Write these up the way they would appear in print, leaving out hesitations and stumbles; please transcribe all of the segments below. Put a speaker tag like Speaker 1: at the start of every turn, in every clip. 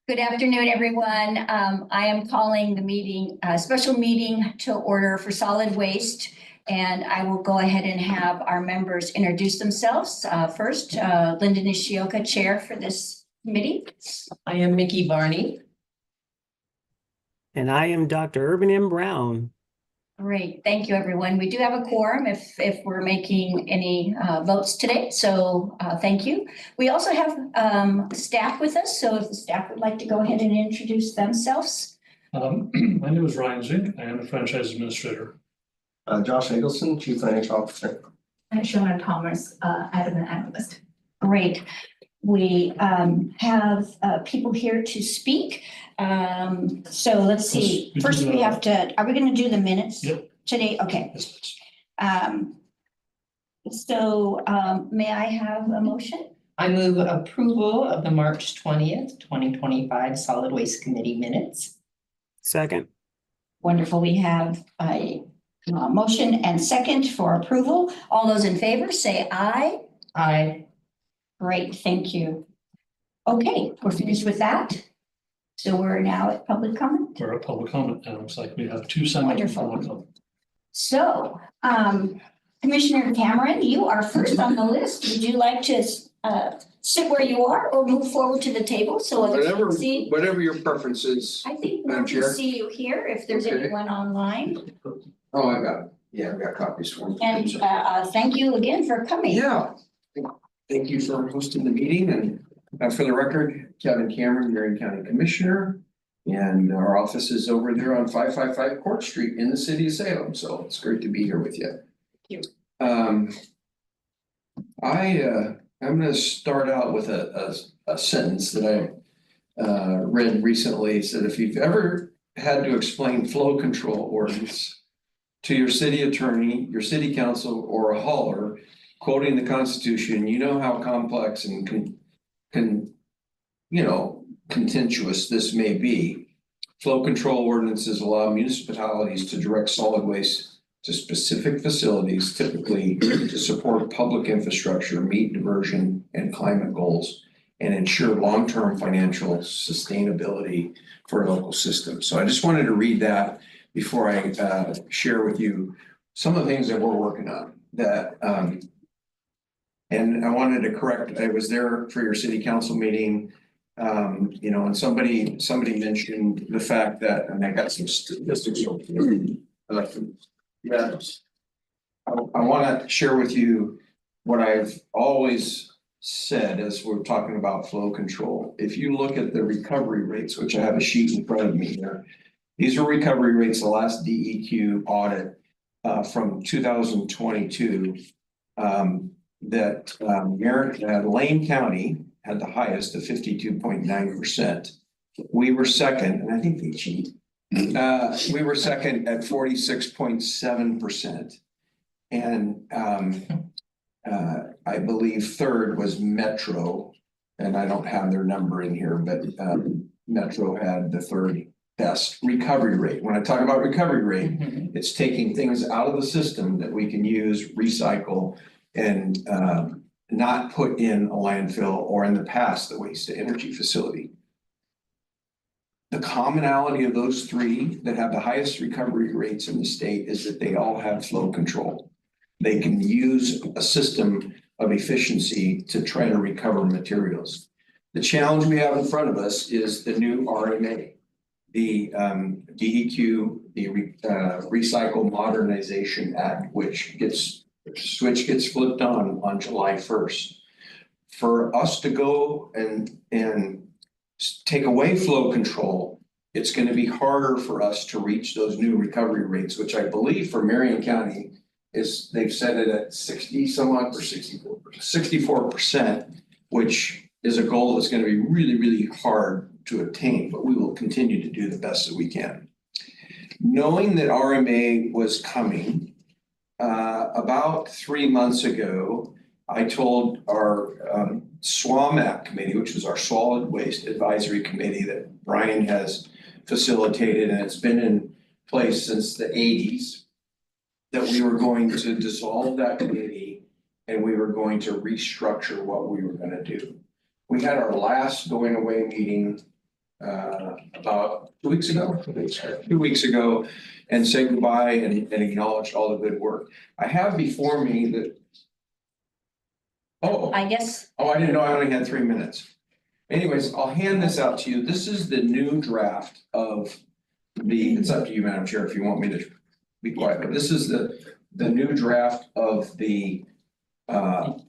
Speaker 1: Good afternoon, everyone. I am calling the meeting, special meeting to order for solid waste. And I will go ahead and have our members introduce themselves. First, Linda Nishioka, Chair for this committee.
Speaker 2: I am Mickey Varney.
Speaker 3: And I am Dr. Urban M. Brown.
Speaker 1: Great, thank you, everyone. We do have a quorum if we're making any votes today, so thank you. We also have staff with us, so if the staff would like to go ahead and introduce themselves.
Speaker 4: My name is Ryan Zink. I am a franchise administrator.
Speaker 5: Josh Eggleston, Chief Financial Officer.
Speaker 6: And Shona Thomas, admin analyst.
Speaker 1: Great. We have people here to speak. So let's see.
Speaker 4: Yes,
Speaker 1: First, we have to, are we going to do the minutes
Speaker 4: Yep.
Speaker 1: today? Okay.
Speaker 4: Yes, please.
Speaker 1: May I have a motion?
Speaker 2: I move approval of the March 20th, 2025 Solid Waste Committee minutes.
Speaker 3: Second.
Speaker 1: Wonderful. We have a motion and second for approval. All those in favor say aye.
Speaker 2: Aye.
Speaker 1: Great, thank you. Okay, we're finished with that. So we're now at public comment.
Speaker 4: We're at public comment now. Looks like we have two signed up for
Speaker 1: Wonderful.
Speaker 4: public comment.
Speaker 1: So, Commissioner Cameron, you are first on the list. Would you like to sit where you are or move forward to the table so others can see?
Speaker 5: Whatever your preference is.
Speaker 1: I think we
Speaker 5: Madam
Speaker 1: can
Speaker 5: Chair.
Speaker 1: see you here if there's
Speaker 5: Okay.
Speaker 1: anyone online.
Speaker 5: Oh, I got it. Yeah, I've got copies for you.
Speaker 1: And thank you again for coming.
Speaker 5: Yeah. Thank you for hosting the meeting, and for the record, Kevin Cameron, Marion County Commissioner. And our office is over there on 555 Court Street in the city of Salem, so it's great to be here with you.
Speaker 1: Thank
Speaker 5: you. I'm gonna start out with a sentence that I read recently. It said, if you've ever had to explain flow control ordinance to your city attorney, your city council, or a hauler, quoting the Constitution, you know how complex and contentious this may be. Flow control ordinances allow municipalities to direct solid waste to specific facilities, typically to support public infrastructure, meet diversion and climate goals, and ensure long-term financial sustainability for a local system. So I just wanted to read that before I share with you some of the things that we're working on that and I wanted to correct, I was there for your city council meeting. And somebody mentioned the fact that, and I got some statistics over here. Yes. I want to share with you what I've always said as we're talking about flow control. If you look at the recovery rates, which I have a sheet in front of me here, these are recovery rates, the last DEQ audit from 2022. Lane County had the highest of 52.9%. We were second, and I think they cheat. We were second at 46.7%. And I believe third was Metro, and I don't have their number in here, but Metro had the third best recovery rate. When I talk about recovery rate, it's taking things out of the system that we can use, recycle, and not put in a landfill or in the past the waste to energy facility. The commonality of those three that have the highest recovery rates in the state is that they all have flow control. They can use a system of efficiency to try to recover materials. The challenge we have in front of us is the new RMA, the DEQ, the Recycle Modernization Act, which switch gets flipped on July 1st. For us to go and take away flow control, it's going to be harder for us to reach those new recovery rates, which I believe for Marion County is, they've set it at 60 some odd or 64%, which is a goal that's going to be really, really hard to attain, but we will continue to do the best that we can. Knowing that RMA was coming, about 3 months ago, I told our SWAMAC committee, which was our solid waste advisory committee that Brian has facilitated, and it's been in place since the 80s, that we were going to dissolve that committee and we were going to restructure what we were going to do. We had our last going away meeting about 2 weeks ago, 2 weeks ago, and said goodbye and acknowledged all the good work. I have before me that. Oh,
Speaker 1: I guess,
Speaker 5: I didn't know I only had 3 minutes. Anyways, I'll hand this out to you. This is the new draft of it's up to you, Madam Chair, if you want me to be quiet, but this is the new draft of the advisory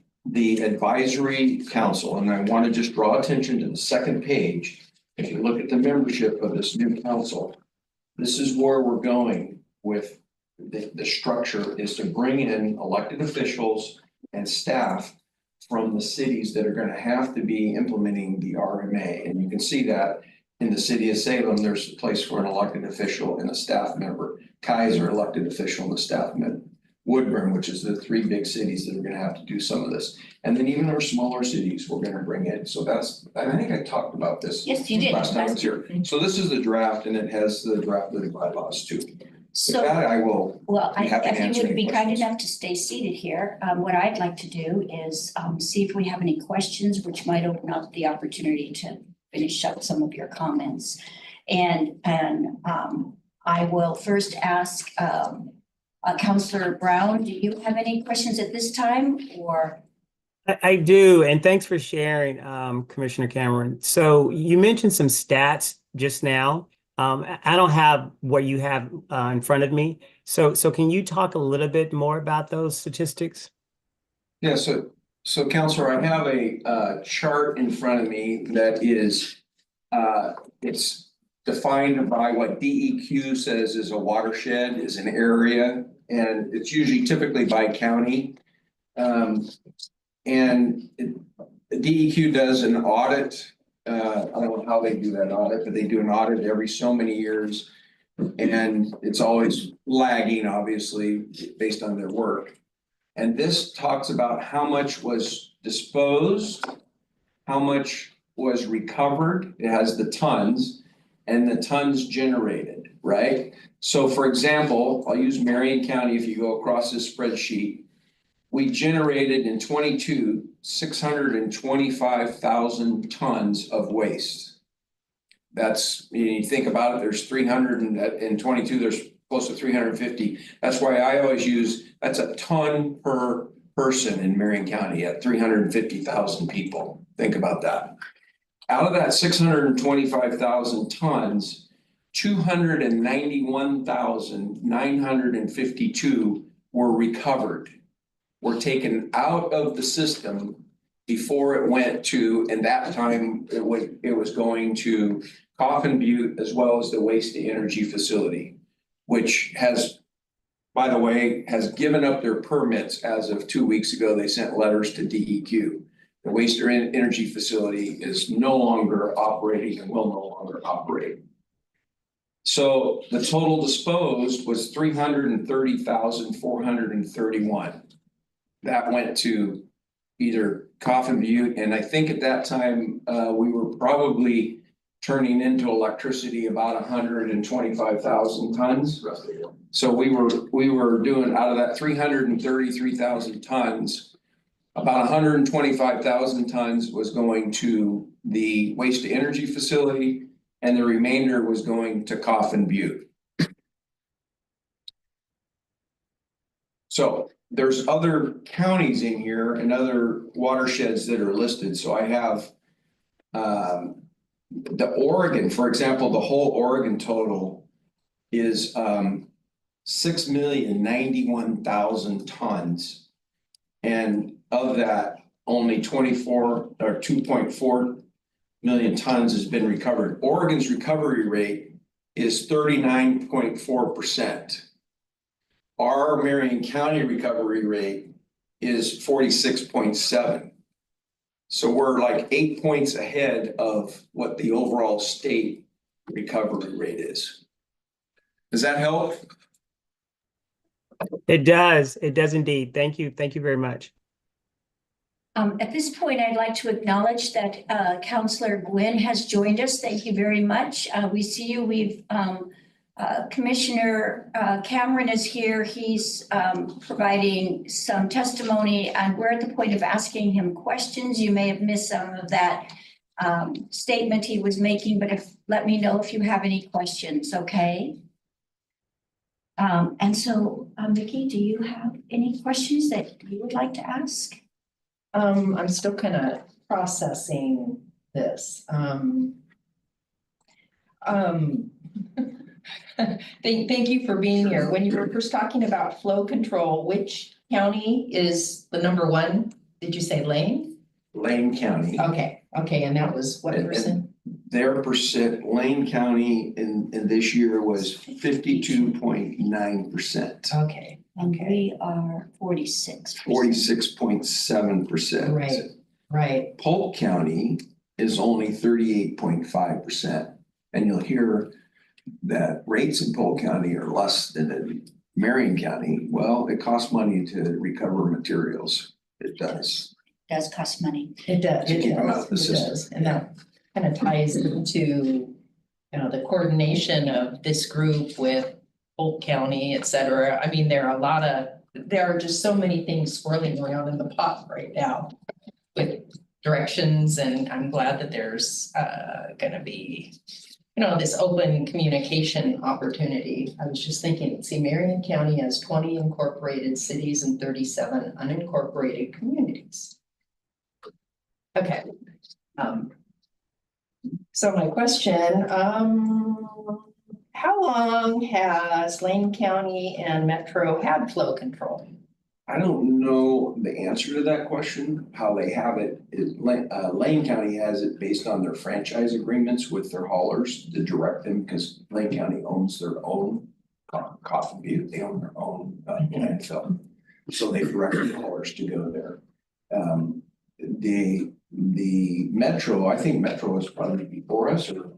Speaker 5: council, and I want to just draw attention to the second page. If you look at the membership of this new council, this is where we're going with the structure is to bring in elected officials and staff from the cities that are going to have to be implementing the RMA. And you can see that in the city of Salem, there's a place for an elected official and a staff member. Kaiser, elected official and a staff member. Woodburn, which is the 3 big cities that are going to have to do some of this. And then even our smaller cities we're going to bring in. So I think I talked about this.
Speaker 1: yes, you did.
Speaker 5: Last time I was here. So this is the draft, and it has the draft of the bylaws too. With
Speaker 1: So.
Speaker 5: that, I will.
Speaker 1: Well,
Speaker 5: be happy to
Speaker 1: if you
Speaker 5: answer
Speaker 1: would
Speaker 5: any
Speaker 1: be kind
Speaker 5: questions.
Speaker 1: enough to stay seated here, what I'd like to do is see if we have any questions, which might open up the opportunity to finish up some of your comments. And I will first ask Counselor Brown, do you have any questions at this time or?
Speaker 3: I do, and thanks for sharing, Commissioner Cameron. So you mentioned some stats just now. I don't have what you have in front of me. So can you talk a little bit more about those statistics?
Speaker 5: Yeah, so Counselor, I have a chart in front of me that is it's defined by what DEQ says is a watershed, is an area, and it's usually typically by county. And DEQ does an audit. I don't know how they do that audit, but they do an audit every so many years. And it's always lagging, obviously, based on their work. And this talks about how much was disposed, how much was recovered. It has the tons and the tons generated, right? So for example, I'll use Marion County. If you go across this spreadsheet, we generated in 22, 625,000 tons of waste. That's, you think about it, there's 322, there's close to 350. That's why I always use, that's a ton per person in Marion County at 350,000 people. Think about that. Out of that 625,000 tons, 291,952 were recovered, were taken out of the system before it went to, and that time it was going to Coffin Butte as well as the waste to energy facility, which has, by the way, has given up their permits as of 2 weeks ago. They sent letters to DEQ. The waste to energy facility is no longer operating and will no longer operate. So the total disposed was 330,431. That went to either Coffin Butte, and I think at that time, we were probably turning into electricity about 125,000 tons. So we were doing out of that 333,000 tons, about 125,000 tons was going to the waste to energy facility, and the remainder was going to Coffin Butte. So there's other counties in here and other watersheds that are listed. So I have the Oregon, for example, the whole Oregon total is 6,091,000 tons. And of that, only 24 or 2.4 million tons has been recovered. Oregon's recovery rate is 39.4%. Our Marion County recovery rate is 46.7. So we're like 8 points ahead of what the overall state recovery rate is. Does that help?
Speaker 3: It does indeed. Thank you very much.
Speaker 1: At this point, I'd like to acknowledge that Counselor Gwynn has joined us. Thank you very much. We see you. We've Commissioner Cameron is here. He's providing some testimony, and we're at the point of asking him questions. You may have missed some of that statement he was making, but let me know if you have any questions, okay? And so, Vicki, do you have any questions that you would like to ask?
Speaker 2: I'm still kind of processing this. Thank you for being here. When you were first talking about flow control, which county is the number one? Did you say Lane?
Speaker 5: Lane County.
Speaker 2: Okay, and that was what
Speaker 5: And-
Speaker 2: percent?
Speaker 5: Their percent, Lane County in this year was 52.9%,
Speaker 2: Okay,
Speaker 1: And
Speaker 2: okay,
Speaker 1: we are 46.
Speaker 5: 46.7%.
Speaker 2: right,
Speaker 5: Polk County is only 38.5%. And you'll hear that rates in Polk County are less than in Marion County. Well, it costs money to recover materials. It does.
Speaker 1: Does cost money.
Speaker 2: it does,
Speaker 5: To keep them out of the
Speaker 2: it
Speaker 5: system.
Speaker 2: does, and that kind of ties into, the coordination of this group with Polk County, et cetera. I mean, there are just so many things swirling around in the pot right now with directions, and I'm glad that there's gonna be, this open communication opportunity. I was just thinking, see, Marion County has 20 incorporated cities and 37 unincorporated communities. Okay. So my question, how long has Lane County and Metro had flow control?
Speaker 5: I don't know the answer to that question, how they have it. Lane County has it based on their franchise agreements with their haulers to direct them, because Lane County owns their own Coffin Butte, they own their own landfill. So they direct the haulers to go there. The Metro, I think Metro was probably before us, or,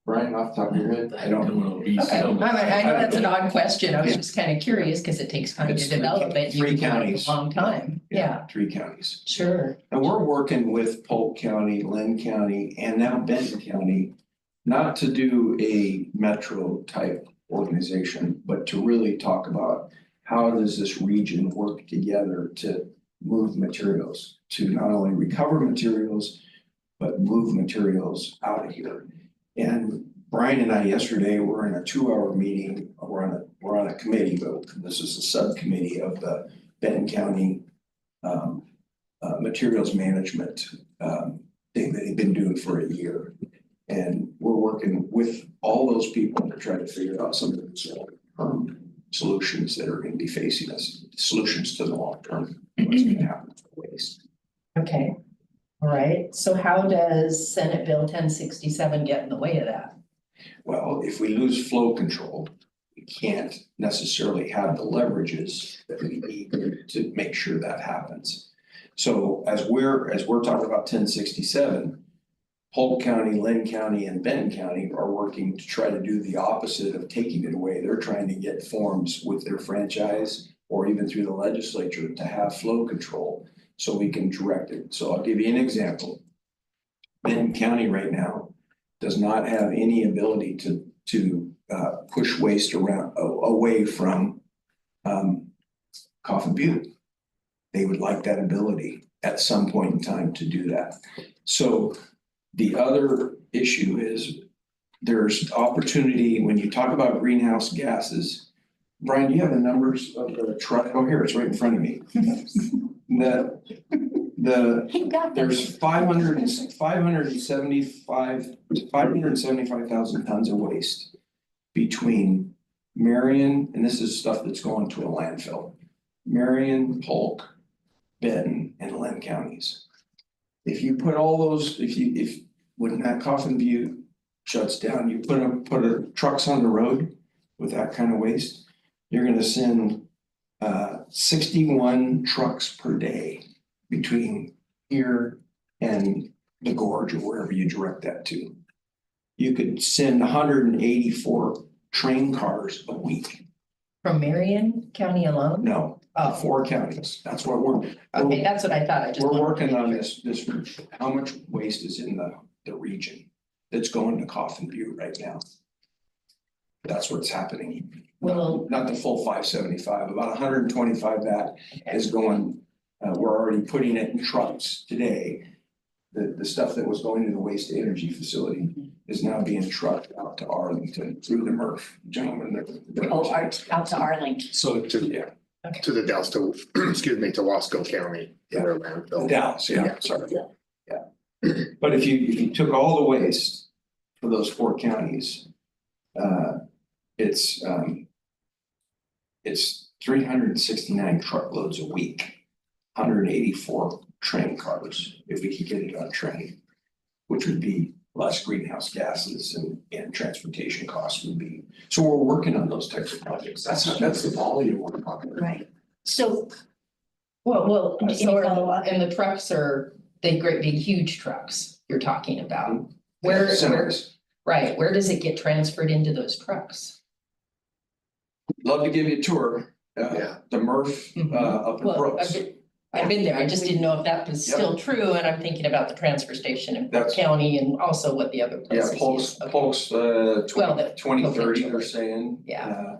Speaker 5: Brian, off the top of your head, I don't know.
Speaker 2: Okay, I know that's an odd question. I was just kind of curious because it takes time to
Speaker 5: It's
Speaker 2: develop it.
Speaker 5: three
Speaker 2: You've been at it
Speaker 5: counties.
Speaker 2: a long time. Yeah,
Speaker 5: 3 counties.
Speaker 2: sure.
Speaker 5: And we're working with Polk County, Lynn County, and now Benton County, not to do a metro type organization, but to really talk about how does this region work together to move materials, to not only recover materials, but move materials out of here. And Brian and I yesterday were in a 2-hour meeting. We're on a committee, but this is a subcommittee of the Benton County materials management thing that they've been doing for a year. And we're working with all those people to try to figure out some of the solutions that are going to be facing us, solutions to the long term, what's going to happen with waste.
Speaker 2: Okay, all right. So how does Senate Bill 1067 get in the way of that?
Speaker 5: Well, if we lose flow control, we can't necessarily have the leverages that we need to make sure that happens. So as we're talking about 1067, Polk County, Lynn County, and Benton County are working to try to do the opposite of taking it away. They're trying to get forms with their franchise or even through the legislature to have flow control so we can direct it. So I'll give you an example. Benton County right now does not have any ability to push waste around away from Coffin Butte. They would like that ability at some point in time to do that. So the other issue is there's opportunity when you talk about greenhouse gases. Brian, do you have the numbers of the truck? Oh, here, it's right in front of me. There's 575,000 tons of waste between Marion, and this is stuff that's going to a landfill, Marion, Polk, Benton, and Lynn counties. If you put all those, when that Coffin Butte shuts down, you put trucks on the road with that kind of waste, you're gonna send 61 trucks per day between here and the gorge or wherever you direct that to. You could send 184 train cars a week.
Speaker 2: From Marion County alone?
Speaker 5: No,
Speaker 2: Oh,
Speaker 5: 4 counties. That's what
Speaker 2: okay, that's what I thought. I just
Speaker 5: we're
Speaker 2: wanted to
Speaker 5: working
Speaker 2: make
Speaker 5: on
Speaker 2: sure.
Speaker 5: this, how much waste is in the region. that's going to Coffin View right now. That's what's happening.
Speaker 2: Well-
Speaker 5: Not the full 575, about 125 that is going, we're already putting it in trucks today. The stuff that was going to the waste to energy facility is now being trucked out to Arlington through the MRF gentlemen.
Speaker 1: Out to Arlington.
Speaker 4: So
Speaker 5: Yeah,
Speaker 7: To the Dallas, to, excuse me, to Wasco County.
Speaker 5: Yeah.
Speaker 7: their landfill.
Speaker 5: Dallas, yeah,
Speaker 7: Yeah.
Speaker 5: sorry. Yeah. But if you took all the waste for those 4 counties, it's 369 truckloads a week, 184 train cars, if we could get it on train, which would be less greenhouse gases and transportation costs would be. So we're working on those types of projects. That's the volume we're talking about.
Speaker 1: Right. So
Speaker 2: Well,
Speaker 1: Any
Speaker 2: so are
Speaker 1: follow-up?
Speaker 2: and the trucks are, they great big huge trucks you're talking about. Where,
Speaker 5: Semis.
Speaker 2: right, where does it get transferred into those trucks?
Speaker 5: Love to give you a tour.
Speaker 7: Yeah.
Speaker 5: The MRF, up in
Speaker 2: Well,
Speaker 5: Brooks.
Speaker 2: I've been there, I just didn't know if that was
Speaker 5: Yep.
Speaker 2: still true, and I'm thinking about the transfer station in Polk
Speaker 5: That's-
Speaker 2: County and also what the other
Speaker 5: Yeah,
Speaker 2: places.
Speaker 5: Polk's,
Speaker 2: use. Okay.
Speaker 5: Polk's,
Speaker 2: Well,
Speaker 5: 2030, they're
Speaker 2: eventually.
Speaker 5: saying.
Speaker 2: Yeah.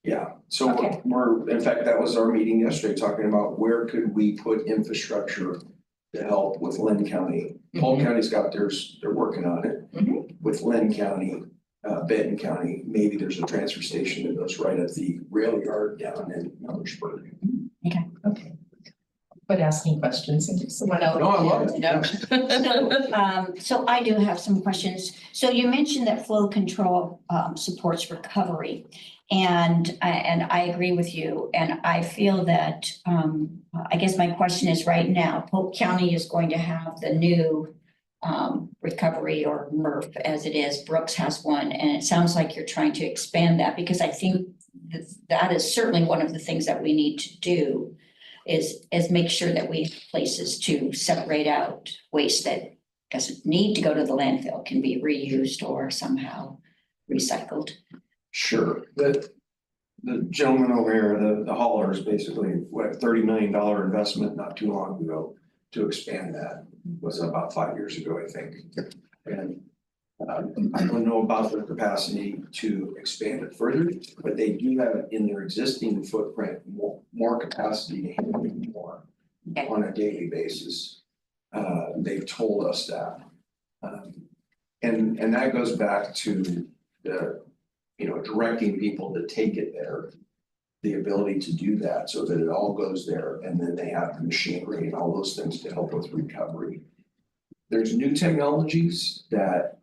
Speaker 5: Yeah, so
Speaker 2: Okay.
Speaker 5: we're, in fact, that was our meeting yesterday, talking about where could we put infrastructure to help with Lynn County. Polk
Speaker 2: Mhm.
Speaker 5: County's got theirs, they're working on it.
Speaker 2: Mhm.
Speaker 5: With Lynn County, Benton County, maybe there's a transfer station that goes right at the rail yard down in Millersburg.
Speaker 2: Okay. But asking questions and someone else.
Speaker 5: No, I love it.
Speaker 2: No.
Speaker 1: So I do have some questions. So you mentioned that flow control supports recovery. And I agree with you. And I feel that, I guess my question is right now, Polk County is going to have the new recovery or MRF as it is. Brooks has one, and it sounds like you're trying to expand that because I think that is certainly one of the things that we need to do is make sure that we have places to separate out waste that doesn't need to go to the landfill, can be reused or somehow recycled.
Speaker 5: Sure, the gentleman over here, the hauler is basically, what, $30 million investment not too long ago to expand that, was about 5 years ago, I think. And I don't know about their capacity to expand it further, but they do have it in their existing footprint, more capacity to handle more
Speaker 1: Okay.
Speaker 5: on a daily basis. They've told us that. And that goes back to the, directing people to take it there. The ability to do that so that it all goes there, and then they have the machinery and all those things to help with recovery. There's new technologies that,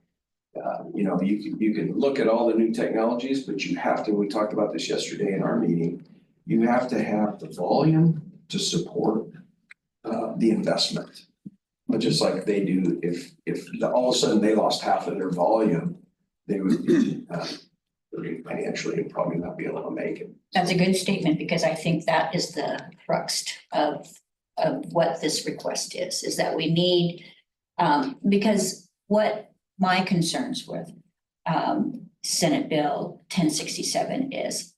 Speaker 5: you can look at all the new technologies, but you have to, we talked about this yesterday in our meeting. You have to have the volume to support the investment. But just like they do, if all of a sudden they lost half of their volume, they would be financially and probably not be able to make it.
Speaker 1: That's a good statement because I think that is the crux of what this request is that we need, because what my concerns with Senate Bill 1067 is,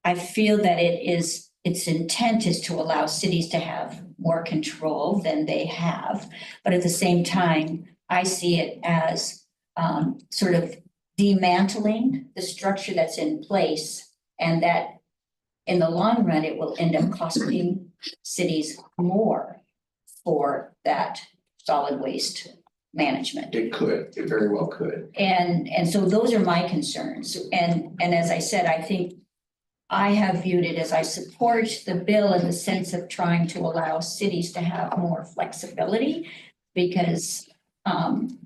Speaker 1: I feel that its intent is to allow cities to have more control than they have. But at the same time, I see it as sort of demantling the structure that's in place, and that in the long run, it will end up costing cities more for that solid waste management.
Speaker 5: It very well could.
Speaker 1: And so those are my concerns. And as I said, I think I have viewed it as I support the bill in the sense of trying to allow cities to have more flexibility because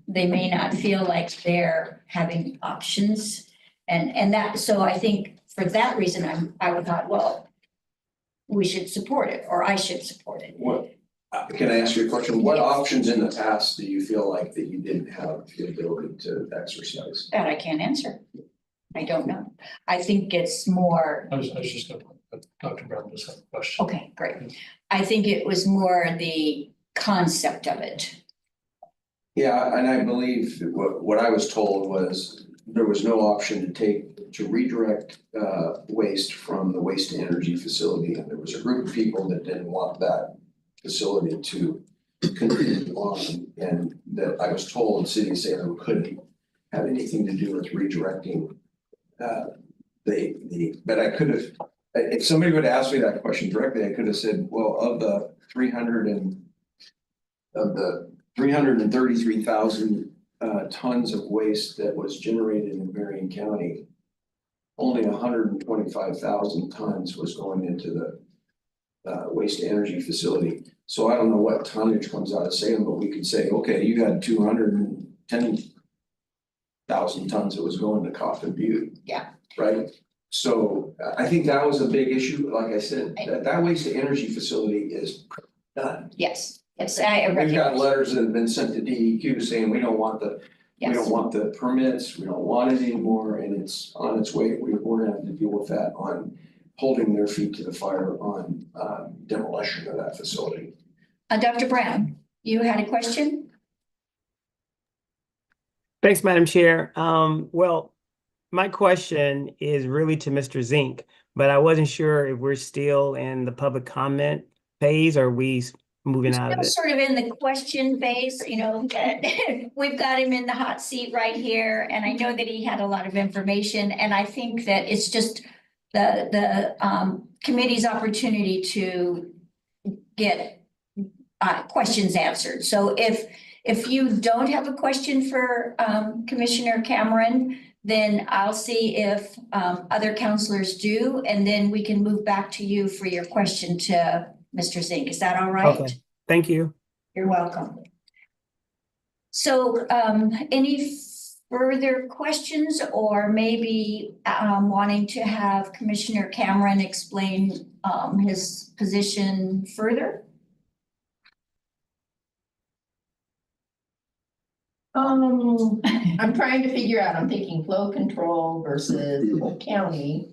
Speaker 1: they may not feel like they're having options. And that, so I think for that reason, I would thought, well, we should support it, or I should support it.
Speaker 5: Can I ask you a question? What options in the past do you feel like that you didn't have the ability to exercise?
Speaker 1: That I can't answer. I don't know. I think it's more,
Speaker 4: I was just gonna, Dr. Brown just had a question.
Speaker 1: okay, great. I think it was more the concept of it.
Speaker 5: Yeah, and I believe what I was told was there was no option to redirect waste from the waste to energy facility. And there was a group of people that didn't want that facility to continue on, and that I was told the city said we couldn't have anything to do with redirecting. But I could have, if somebody would ask me that question directly, I could have said, well, of the 333,000 tons of waste that was generated in Marion County, only 125,000 tons was going into the waste to energy facility. So I don't know what tonnage comes out of Salem, but we could say, okay, you had 210,000 tons that was going to Coffin Butte.
Speaker 1: Yeah.
Speaker 5: Right? So I think that was a big issue. Like I said, that waste to energy facility is done.
Speaker 1: Yes, yes, I
Speaker 5: We've got
Speaker 1: recognize.
Speaker 5: letters that have been sent to DEQ saying we don't want we
Speaker 1: Yes.
Speaker 5: don't want the permits, we don't want it anymore, and it's on its way. We're gonna have to deal with that on holding their feet to the fire on demolition of that facility.
Speaker 1: Dr. Brown, you had a question?
Speaker 3: Thanks, Madam Chair. Well, my question is really to Mr. Zink, but I wasn't sure if we're still in the public comment phase or are we moving out of
Speaker 1: Still
Speaker 3: it?
Speaker 1: sort of in the question phase, you know, we've got him in the hot seat right here, and I know that he had a lot of information, and I think that it's just the committee's opportunity to get questions answered. So if you don't have a question for Commissioner Cameron, then I'll see if other counselors do, and then we can move back to you for your question to Mr. Zink. Is that all right?
Speaker 3: Okay, thank you.
Speaker 1: You're welcome. So any further questions or maybe wanting to have Commissioner Cameron explain his position further?
Speaker 2: I'm trying to figure out, I'm thinking flow control versus Polk County.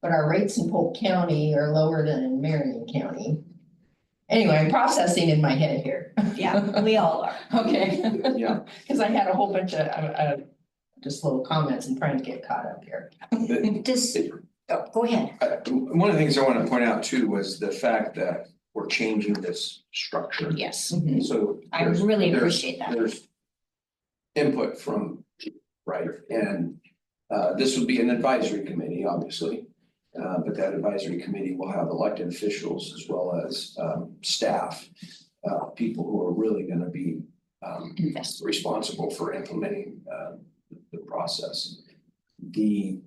Speaker 2: But our rates in Polk County are lower than in Marion County. Anyway, I'm processing in my head here.
Speaker 1: Yeah, we all are.
Speaker 2: Okay.
Speaker 5: Yeah.
Speaker 2: Cause I had a whole bunch of just little comments and trying to get caught up here.
Speaker 1: Go ahead.
Speaker 5: One of the things I want to point out too was the fact that we're changing this structure.
Speaker 1: Yes,
Speaker 5: So
Speaker 1: I
Speaker 5: there's-
Speaker 1: really
Speaker 5: there's-
Speaker 1: appreciate that.
Speaker 5: There's input from, right, and this would be an advisory committee, obviously. But that advisory committee will have elected officials as well as staff, people who are really gonna be
Speaker 1: Invest.
Speaker 5: responsible for implementing the process. The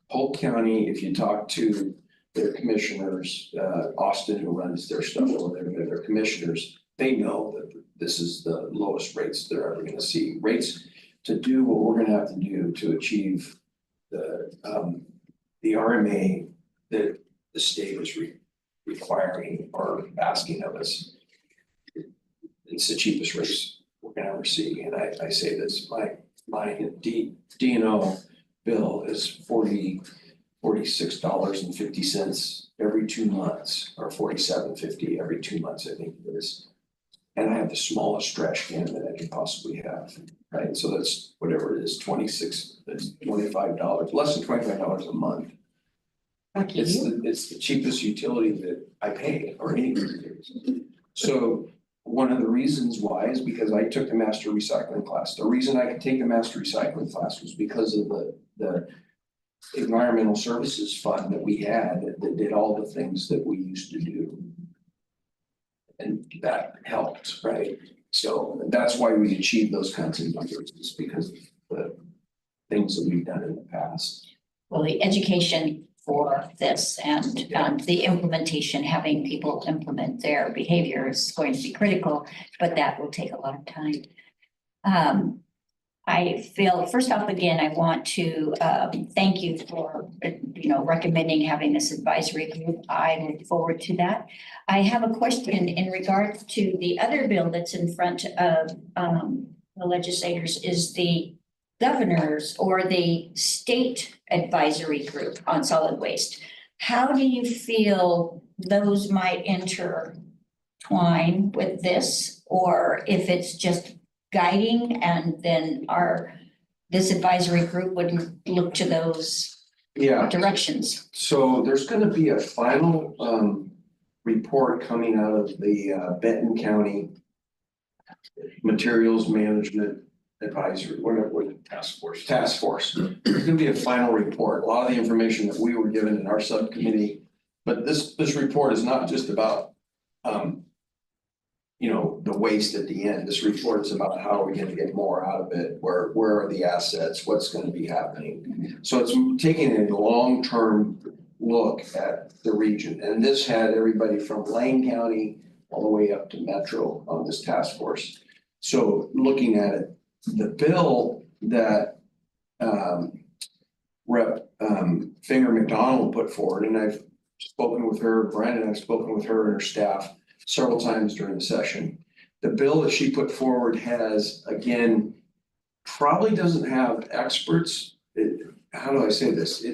Speaker 5: Polk County, if you talk to their commissioners, Austin, who runs their stuff, or their commissioners, they know that this is the lowest rates they're ever gonna see. Rates to do what we're gonna have to do to achieve the RMA that the state is requiring or asking of us. It's the cheapest rates we're gonna ever see, and I say this, my D&O bill is $46.50 every 2 months, or $47.50 every 2 months, I think it is. And I have the smallest trash can that I could possibly have, right? So that's whatever it is, that's $25, less than $25 a month. It's the cheapest utility that I pay or anybody pays. So one of the reasons why is because I took the master recycling class. The reason I could take the master recycling class was because of the environmental services fund that we had that did all the things that we used to do. And that helped, right? So that's why we achieved those kinds of numbers, is because of the things that we've done in the past.
Speaker 1: Well, the education for this and the implementation, having people implement their behavior is going to be critical, but that will take a lot of time. I feel, first off, again, I want to thank you for, recommending having this advisory group. I look forward to that. I have a question in regards to the other bill that's in front of the legislators, is the governors or the state advisory group on solid waste. How do you feel those might intertwine with this, or if it's just guiding and then this advisory group would look to those directions?
Speaker 5: So there's gonna be a final report coming out of the Benton County Materials Management advisory, what
Speaker 4: Task force.
Speaker 5: task force. There's gonna be a final report, a lot of the information that we were given in our subcommittee. But this report is not just about, you know, the waste at the end. This report is about how are we gonna get more out of it? Where are the assets? What's gonna be happening? So it's taking a long-term look at the region. And this had everybody from Lane County all the way up to Metro on this task force. So looking at it, the bill that Rep. Finger McDonald put forward, and I've spoken with her, Brian and I've spoken with her and her staff several times during the session. The bill that she put forward has, again, probably doesn't have experts. How do I say this?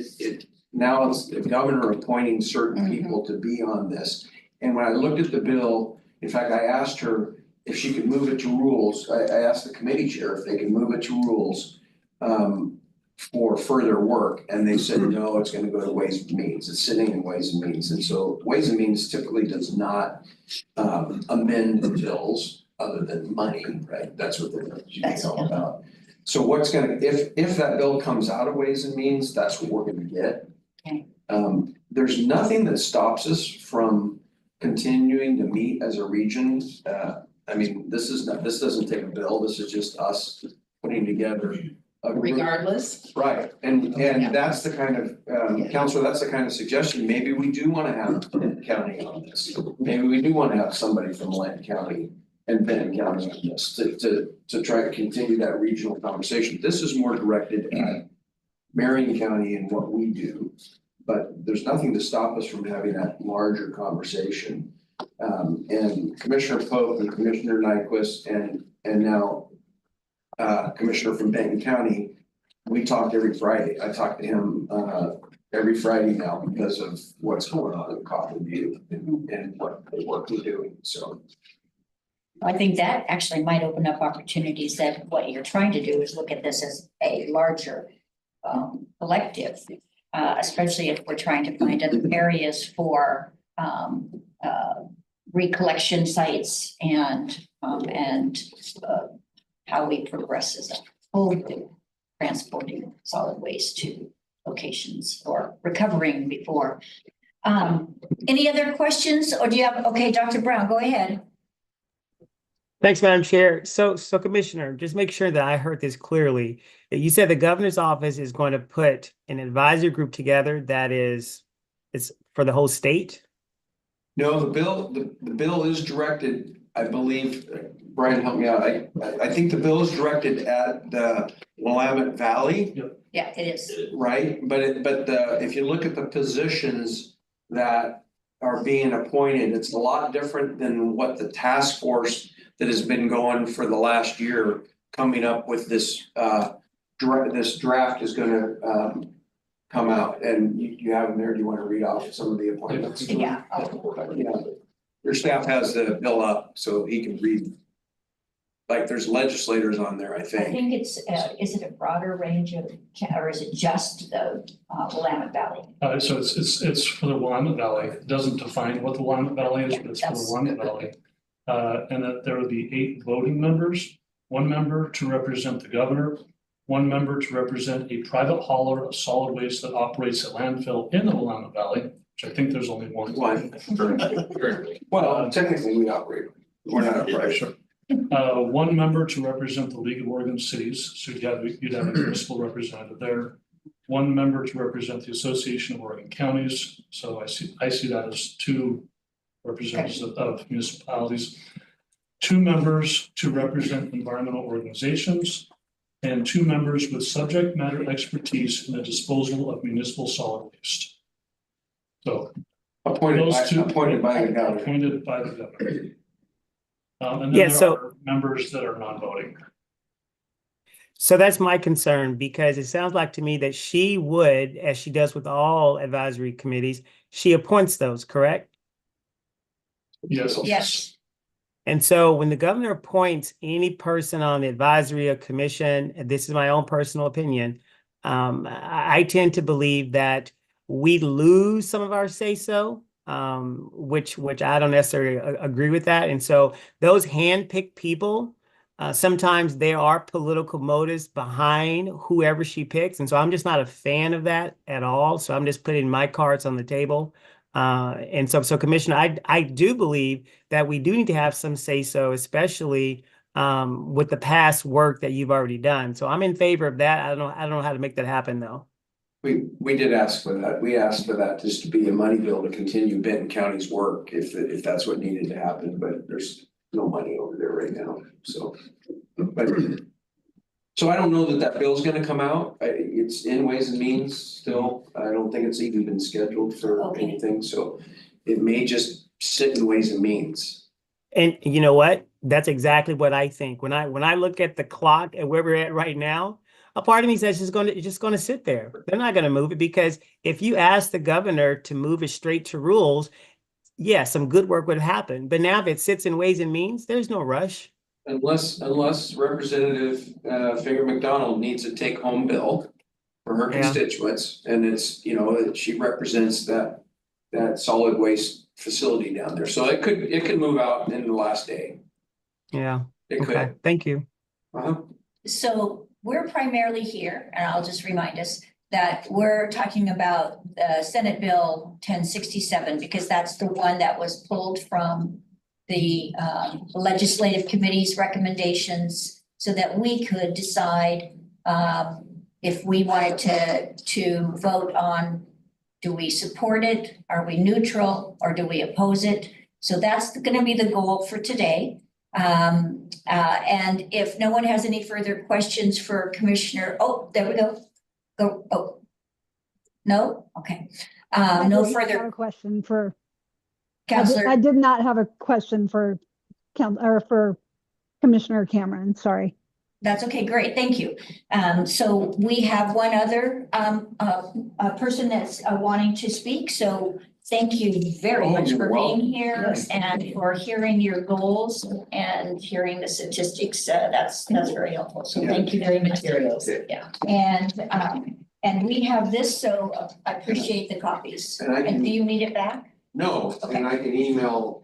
Speaker 5: Now it's the governor appointing certain people to be on this. And when I looked at the bill, in fact, I asked her if she could move it to rules. I asked the committee chair if they could move it to rules for further work, and they said, no, it's gonna go to Ways and Means. It's sitting in Ways and Means. And so Ways and Means typically does not amend the bills other than money, right? That's what they're usually all about. So what's gonna, if that bill comes out of Ways and Means, that's what we're gonna get.
Speaker 1: Okay.
Speaker 5: There's nothing that stops us from continuing to meet as a region. I mean, this doesn't take a bill, this is just us putting together a group.
Speaker 2: Regardless.
Speaker 5: Right, and
Speaker 2: Yeah.
Speaker 5: that's the kind of, Counselor, that's the kind of suggestion, maybe we do wanna have Benton County on this. Maybe we do wanna have somebody from Lane County and Benton County on this to try to continue that regional conversation. This is more directed at Marion County and what we do. But there's nothing to stop us from having that larger conversation. And Commissioner Pope and Commissioner Nyquist and now Commissioner from Benton County, we talk every Friday. I talk to him every Friday now because of what's going on in Coffin View and what we're doing, so.
Speaker 1: I think that actually might open up opportunities that what you're trying to do is look at this as a larger collective. Especially if we're trying to find other areas for recollection sites and how we progress as a whole, transporting solid waste to locations or recovering before. Any other questions, or do you have, okay, Dr. Brown, go ahead.
Speaker 3: Thanks, Madam Chair. So Commissioner, just make sure that I heard this clearly. You said the governor's office is going to put an advisory group together that it's for the whole state?
Speaker 5: No, the bill is directed, I believe, Brian, help me out. I think the bill is directed at the Willamette Valley.
Speaker 1: Yeah, it is.
Speaker 5: Right, but if you look at the positions that are being appointed, it's a lot different than what the task force that has been going for the last year, coming up with this this draft is gonna come out, and you have them there. Do you want to read off some of the appointments?
Speaker 1: Yeah.
Speaker 5: Your staff has the bill up, so he can read. Like, there's legislators on there, I
Speaker 1: I
Speaker 5: think.
Speaker 1: think it's, is it a broader range of, or is it just the Willamette Valley?
Speaker 4: So it's for the Willamette Valley. It doesn't define what the Willamette Valley is, but it's for the Willamette Valley. And that there would be 8 voting members, 1 member to represent the governor, 1 member to represent a private hauler of solid waste that operates a landfill in the Willamette Valley, which I think there's only one.
Speaker 5: Well, technically, we operate. We're not operating.
Speaker 4: Sure. 1 member to represent the League of Oregon Cities, so you'd have a municipal representative there. 1 member to represent the Association of Oregon Counties, so I see that as 2 representatives of municipalities. 2 members to represent environmental organizations, and 2 members with subject matter expertise in the disposal of municipal solid waste. So
Speaker 5: Appointed by the governor.
Speaker 4: appointed by the governor. And
Speaker 3: Yeah,
Speaker 4: then there are members that are non-voting.
Speaker 3: So that's my concern, because it sounds like to me that she would, as she does with all advisory committees, she appoints those, correct?
Speaker 4: Yes.
Speaker 1: Yes.
Speaker 3: And so when the governor appoints any person on the advisory or commission, and this is my own personal opinion, I tend to believe that we lose some of our say-so, which I don't necessarily agree with that. And so those handpicked people Sometimes there are political motives behind whoever she picks. And so I'm just not a fan of that at all. So I'm just putting my cards on the table. And so Commissioner, I do believe that we do need to have some say so, especially with the past work that you've already done. So I'm in favor of that. I don't know how to make that happen though.
Speaker 5: We did ask for that. We asked for that just to be a money bill to continue Benton County's work if that's what needed to happen, but there's no money over there right now, so. But, so I don't know that bill's gonna come out. It's in Ways and Means still. I don't think it's even been scheduled for
Speaker 1: Okay.
Speaker 5: anything, so it may just sit in Ways and Means.
Speaker 3: And you know what? That's exactly what I think. When I look at the clock and where we're at right now, a part of me says it's just going to sit there. They're not going to move it because if you ask the governor to move it straight to rules, yeah, some good work would happen. But now if it sits in Ways and Means, there's no rush.
Speaker 5: Unless Representative Finger McDonald needs a take-home bill for her
Speaker 3: Yeah.
Speaker 5: constituents, and it's, you know, she represents that solid waste facility down there. So it could move out in the last day.
Speaker 3: Yeah.
Speaker 5: It
Speaker 3: Okay.
Speaker 5: could.
Speaker 3: Thank you.
Speaker 1: So we're primarily here, and I'll just remind us that we're talking about Senate Bill 1067, because that's the one that was pulled from the legislative committee's recommendations so that we could decide if we wanted to vote on, do we support it? Are we neutral or do we oppose it? So that's going to be the goal for today. And if no one has any further questions for Commissioner, oh, there we go. Oh, no? Okay.
Speaker 8: I
Speaker 1: No
Speaker 8: did not have
Speaker 1: further
Speaker 8: a question for,
Speaker 1: Counselor.
Speaker 8: I did not have a question for for Commissioner Cameron, sorry.
Speaker 1: That's okay, great, thank you. So we have one other person that's wanting to speak, so thank you very much
Speaker 5: you're
Speaker 1: for being
Speaker 5: welcome.
Speaker 1: here
Speaker 5: Yes.
Speaker 1: and for hearing your goals and hearing the statistics. That's very helpful, so thank you very much.
Speaker 2: Materials.
Speaker 1: Yeah, and we have this, so I appreciate the copies.
Speaker 5: And I can-
Speaker 1: And do you need it back?
Speaker 5: No,
Speaker 1: Okay.
Speaker 5: and I can email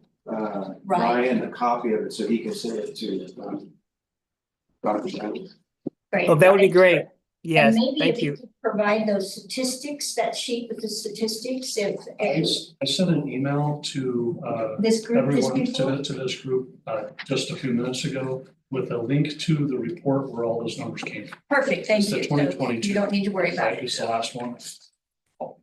Speaker 5: Ryan a copy of it so he can send it to Dr. Shannon.
Speaker 1: Great.
Speaker 3: Oh, that would be great. Yes,
Speaker 1: And maybe
Speaker 3: thank
Speaker 1: if you
Speaker 3: you.
Speaker 1: could provide those statistics, that sheet with the statistics, if
Speaker 4: I sent an email to
Speaker 1: this group, this
Speaker 4: everyone
Speaker 1: people.
Speaker 4: to this group just a few minutes ago with a link to the report where all those numbers came from.
Speaker 1: Perfect, thank
Speaker 4: It's the
Speaker 1: you. So
Speaker 4: 2022.
Speaker 1: you don't need to worry about
Speaker 4: That
Speaker 1: it.
Speaker 4: is the last one. Oh,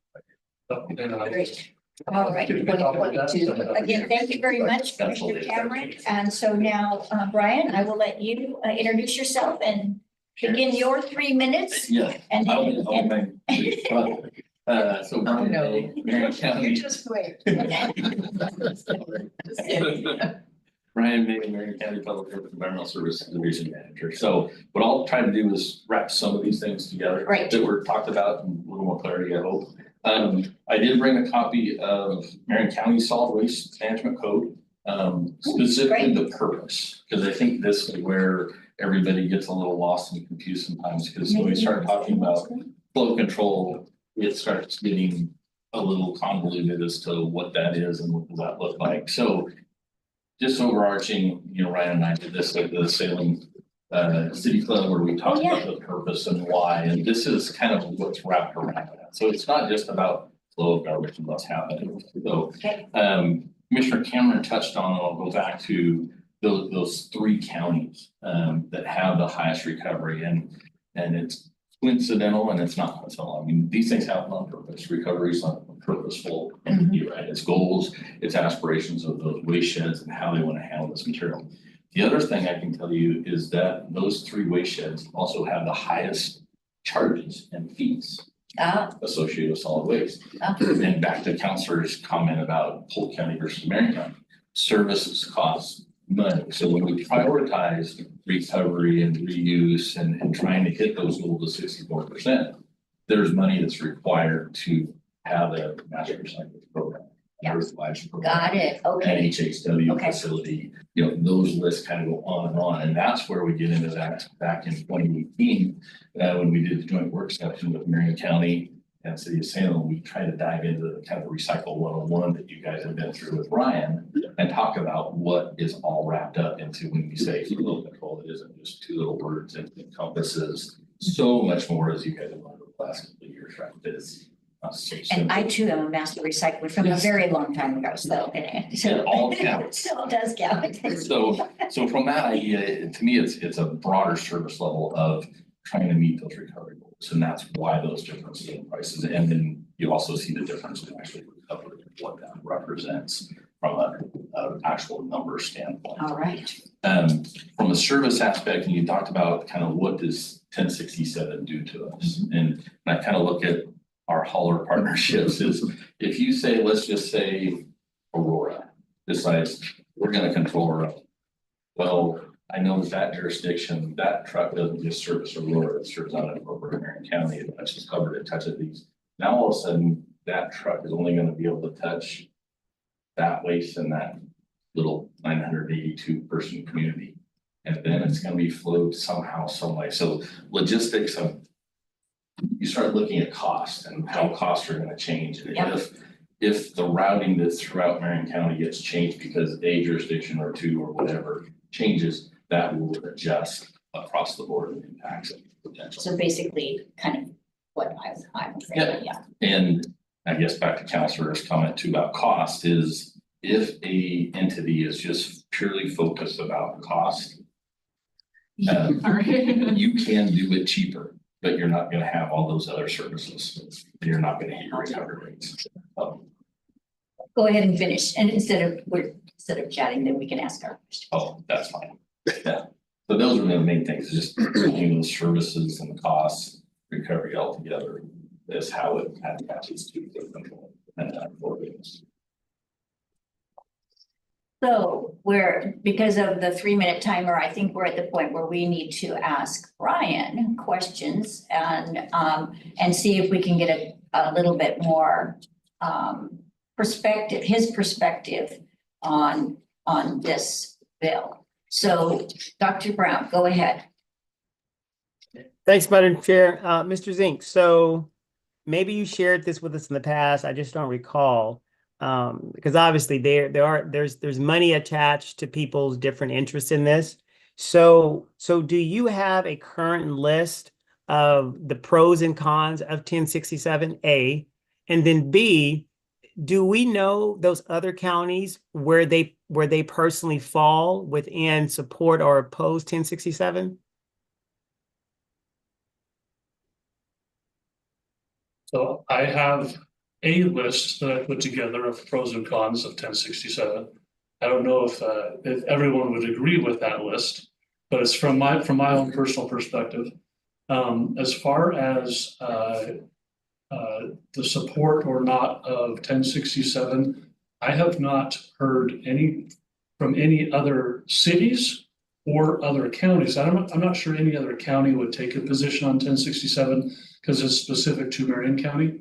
Speaker 4: and I-
Speaker 1: Great. All right,
Speaker 4: Give me a copy of that.
Speaker 1: 2022. Again, thank you very much, Commissioner Cameron. And so now, Brian, I will let you introduce yourself and begin your 3 minutes.
Speaker 9: Yeah.
Speaker 1: And
Speaker 9: I'll
Speaker 1: then,
Speaker 9: make- So Brian May, Marion County.
Speaker 2: just wait.
Speaker 9: Brian May, Marion County Public Health Environmental Services Division Manager. So what I'll try to do is wrap some of these things together.
Speaker 1: Right.
Speaker 9: That were talked about in a little more clarity, I hope. I did bring a copy of Marion County Solid Waste Management Code. Specifically the purpose, because I think this is where everybody gets a little lost and confused sometimes, because when we start talking about flow control, it starts getting a little convoluted as to what that is and what does that look like. So just overarching, Ryan and I did this at the Salem City Club where we talked about the purpose and why, and this is kind of what's wrapped around that. So it's not just about flow of garbage and what's happening. So
Speaker 1: Okay.
Speaker 9: Commissioner Cameron touched on, and I'll go back to those 3 counties that have the highest recovery, and it's coincidental and it's not coincidental. I mean, these things happen on purpose. Recovery is not purposeful. You're right. It's goals, it's aspirations of those waste sheds and how they want to handle this material. The other thing I can tell you is that those 3 waste sheds also have the highest charges and fees associated with solid waste. And back to Councilor's comment about Polk County versus Marion County, services cost money. So when we prioritize recovery and reuse and trying to hit those goals of 64%, there's money that's required to have a master recycling program. Earthwise program.
Speaker 1: Got it, okay.
Speaker 9: NHHW
Speaker 1: Okay.
Speaker 9: facility, those lists kind of go on and on, and that's where we get into that back in 2018. When we did the joint work session with Marion County and City of Salem, we try to dive into the kind of Recycle 101 that you guys have been through with Ryan and talk about what is all wrapped up into when we say flow control. It isn't just two little words, it encompasses so much more, as you guys have learned over the last couple of years, right? That it's not so
Speaker 1: And
Speaker 9: simple.
Speaker 1: I too am a master recycler from a
Speaker 9: Yes.
Speaker 1: very long time ago, so.
Speaker 9: It all counts.
Speaker 1: It all does count.
Speaker 9: So from that idea, to me, it's a broader service level of trying to meet those recovery goals. And that's why those differences in prices. And then you also see the difference in actually recovery, what that represents from a actual number standpoint.
Speaker 1: All right.
Speaker 9: From a service aspect, and you talked about kind of what does 1067 do to us? And I kind of look at our hauler partnerships is if you say, let's just say Aurora decides we're going to control Aurora. Well, I know that jurisdiction, that truck doesn't just service Aurora, it serves on a Marion County, it touches Hubbard, it touches these. Now all of a sudden, that truck is only going to be able to touch that waste in that little 982 person community. And then it's going to be flowed somehow, some way. So logistics of, you start looking at cost and how costs are going to change. And
Speaker 1: Yep.
Speaker 9: if the routing that's throughout Marion County gets changed because a jurisdiction or two or whatever changes, that will adjust across the board and impacts it potentially.
Speaker 1: So basically, kind of what I'm saying, yeah.
Speaker 9: And I guess back to Counselor's comment too about cost is if a entity is just purely focused about cost, you can do it cheaper, but you're not gonna have all those other services. You're not gonna hit your recovery rates.
Speaker 1: Go ahead and finish. And instead of chatting, then we can ask our question.
Speaker 9: Oh, that's fine. Yeah. So those are the main things, just putting those services and the costs, recovery all together is how it attaches to the control and for business.
Speaker 1: So because of the 3-minute timer, I think we're at the point where we need to ask Brian questions and see if we can get a little bit more his perspective on this bill. So Dr. Brown, go ahead.
Speaker 3: Thanks, Madam Chair. Mr. Zink, so maybe you shared this with us in the past. I just don't recall. Because obviously there's money attached to people's different interests in this. So do you have a current list of the pros and cons of 1067 A? And then B, do we know those other counties where they personally fall within support or oppose 1067?
Speaker 4: So I have a list that I put together of pros and cons of 1067. I don't know if everyone would agree with that list, but it's from my own personal perspective. As far as the support or not of 1067, I have not heard from any other cities or other counties. I'm not sure any other county would take a position on 1067 because it's specific to Marion County.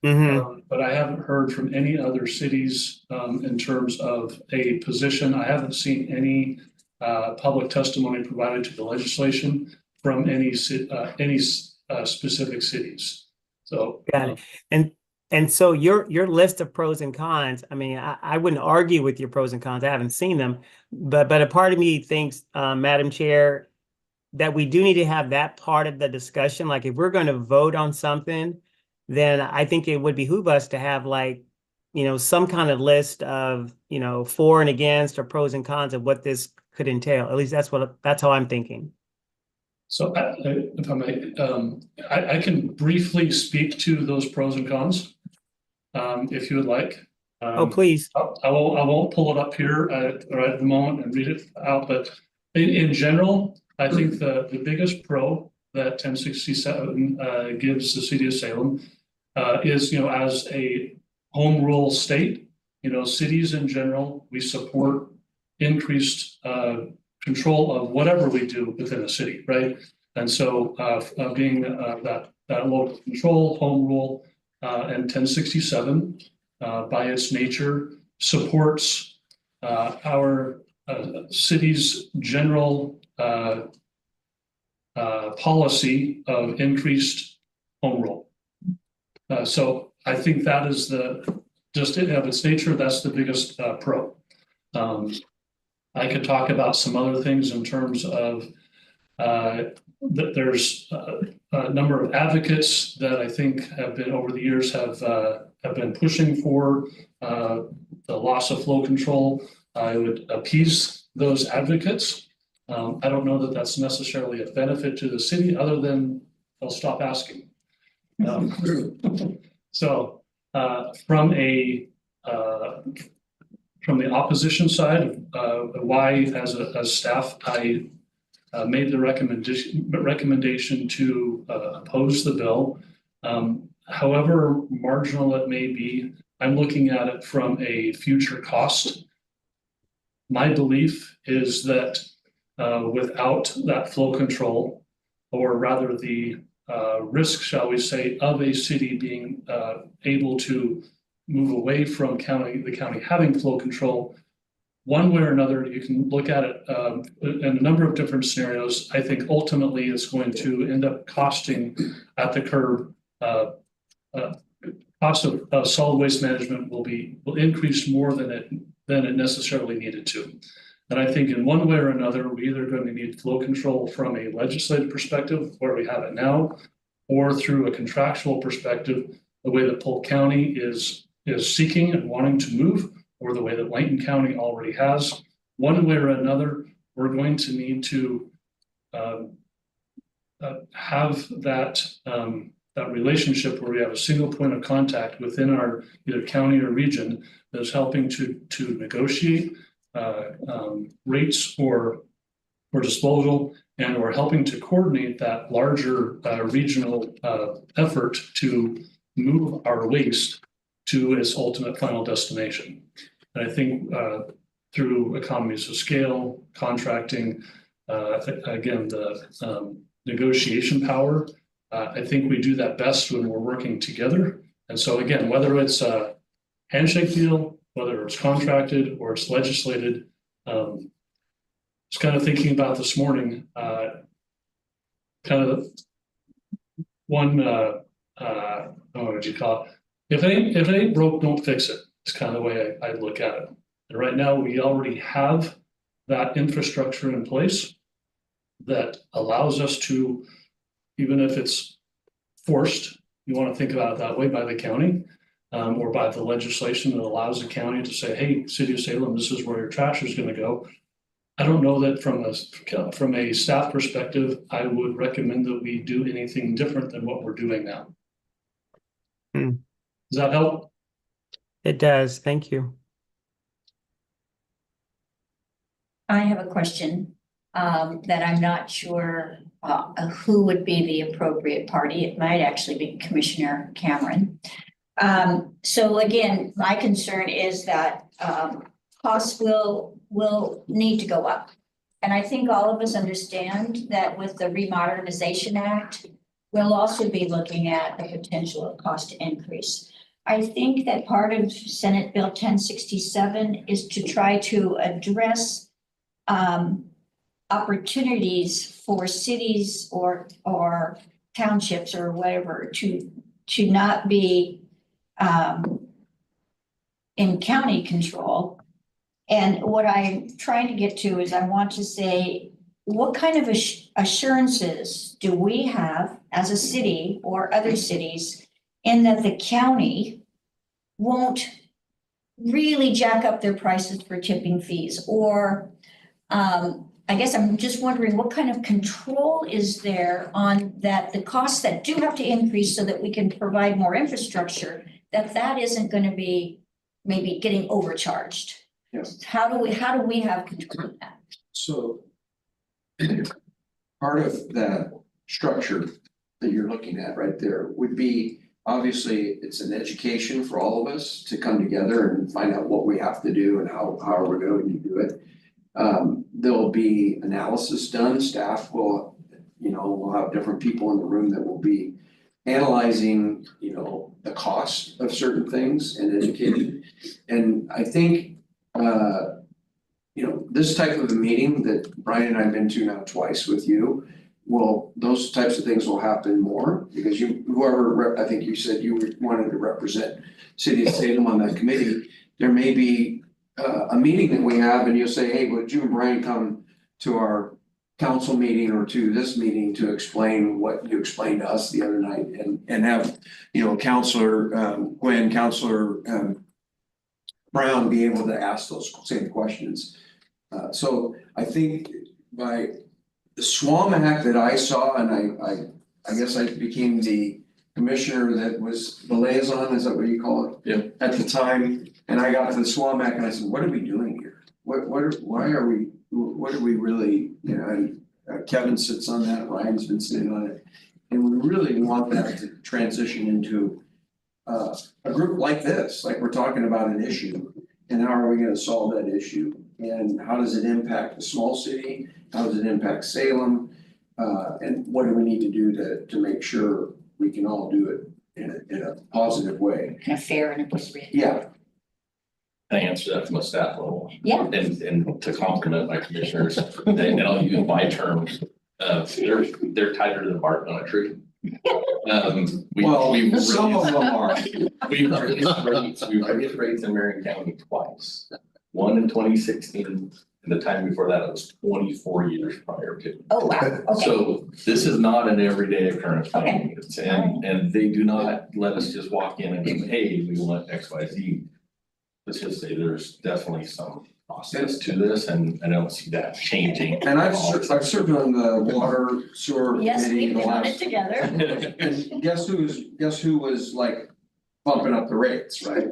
Speaker 3: Mm-hmm.
Speaker 4: But I haven't heard from any other cities in terms of a position. I haven't seen any public testimony provided to the legislation from any specific cities. So
Speaker 3: Got it. And so your list of pros and cons, I mean, I wouldn't argue with your pros and cons. I haven't seen them, but a part of me thinks, Madam Chair, that we do need to have that part of the discussion. Like if we're going to vote on something, then I think it would behoove us to have some kind of list of, for and against or pros and cons of what this could entail. At least that's how I'm thinking.
Speaker 4: So if I may, I can briefly speak to those pros and cons, if you would like.
Speaker 3: Oh, please.
Speaker 4: I won't pull it up here right at the moment and read it out, but in general, I think the biggest pro that 1067 gives the city of Salem is, as a home rule state, cities in general, we support increased control of whatever we do within the city, right? And so being that local control, home rule, and 1067 by its nature supports our city's general policy of increased home rule. So I think that is just in of its nature, that's the biggest pro. I could talk about some other things in terms of that there's a number of advocates that I think have been over the years have been pushing for the loss of flow control. I would appease those advocates. I don't know that that's necessarily a benefit to the city, other than they'll stop asking. So from the opposition side, why as a staff, I made the recommendation to oppose the bill. However marginal it may be, I'm looking at it from a future cost. My belief is that without that flow control, or rather the risk, shall we say, of a city being able to move away from the county having flow control, one way or another, you can look at it in a number of different scenarios. I think ultimately it's going to end up costing at the curb. Cost of solid waste management will increase more than it necessarily needed to. And I think in one way or another, we're either going to need flow control from a legislative perspective, where we have it now, or through a contractual perspective, the way that Polk County is seeking and wanting to move, or the way that Layton County already has. One way or another, we're going to need to have that relationship where we have a single point of contact within our either county or region that's helping to negotiate rates for disposal, and or helping to coordinate that larger regional effort to move our waste to its ultimate final destination. And I think through economies of scale, contracting, again, the negotiation power, I think we do that best when we're working together. And so again, whether it's a handshake deal, whether it's contracted or it's legislated, just kind of thinking about this morning, kind of one, what would you call it? If it ain't broke, don't fix it. It's kind of the way I look at it. And right now we already have that infrastructure in place that allows us to, even if it's forced, you want to think about it that way, by the county, or by the legislation that allows the county to say, hey, City of Salem, this is where your trash is going to go. I don't know that from a staff perspective, I would recommend that we do anything different than what we're doing now. Does that help?
Speaker 3: It does. Thank you.
Speaker 1: I have a question that I'm not sure who would be the appropriate party. It might actually be Commissioner Cameron. So again, my concern is that costs will need to go up. And I think all of us understand that with the Remodernization Act, we'll also be looking at the potential of cost increase. I think that part of Senate Bill 1067 is to try to address opportunities for cities or townships or whatever to not be in county control. And what I'm trying to get to is I want to say, what kind of assurances do we have as a city or other cities in that the county won't really jack up their prices for tipping fees? Or I guess I'm just wondering, what kind of control is there on that, the costs that do have to increase so that we can provide more infrastructure, that isn't going to be maybe getting overcharged?
Speaker 5: Yes.
Speaker 1: How do we have control of that?
Speaker 5: So part of that structure that you're looking at right there would be, obviously, it's an education for all of us to come together and find out what we have to do and how are we going to do it. There'll be analysis done. Staff will, we'll have different people in the room that will be analyzing, the cost of certain things and educating. And I think, this type of a meeting that Brian and I've been to now twice with you, well, those types of things will happen more because I think you said you wanted to represent City of Salem on that committee. There may be a meeting that we have and you'll say, hey, would you and Brian come to our council meeting or to this meeting to explain what you explained to us the other night and have, Counselor Gwen, Counselor Brown be able to ask those same questions. So I think by the SWAMAC that I saw, and I guess I became the commissioner that was the liaison, is that what you call it?
Speaker 9: Yeah.
Speaker 5: At the time, and I got to the SWAMAC and I said, what are we doing here? Why are we, what are we really, and Kevin sits on that, Ryan's been sitting on it. And we really want that to transition into a group like this, like we're talking about an issue. And how are we gonna solve that issue? And how does it impact the small city? How does it impact Salem? And what do we need to do to make sure we can all do it in a positive way?
Speaker 1: In a fair and appropriate.
Speaker 5: Yeah,
Speaker 9: I answer that from a staff level.
Speaker 1: Yeah.
Speaker 9: And to compliment my commissioners, and I'll use my terms, they're tighter to the bark on a tree.
Speaker 5: well, some of them are.
Speaker 9: We've raised rates in Marion County twice. One in 2016, and the time before that, it was 24 years prior to.
Speaker 1: Oh, wow, okay.
Speaker 9: So this is not an everyday occurrence by any
Speaker 1: Okay.
Speaker 9: means, and they do not let us just walk in and go, hey, we want X, Y, Z. Let's just say there's definitely some process to this, and I don't see that changing.
Speaker 5: And I've served on the water sewer
Speaker 1: Yes,
Speaker 5: committee
Speaker 1: we've
Speaker 5: the
Speaker 1: been on it
Speaker 5: last.
Speaker 1: together.
Speaker 5: And guess who was like bumping up the rates, right?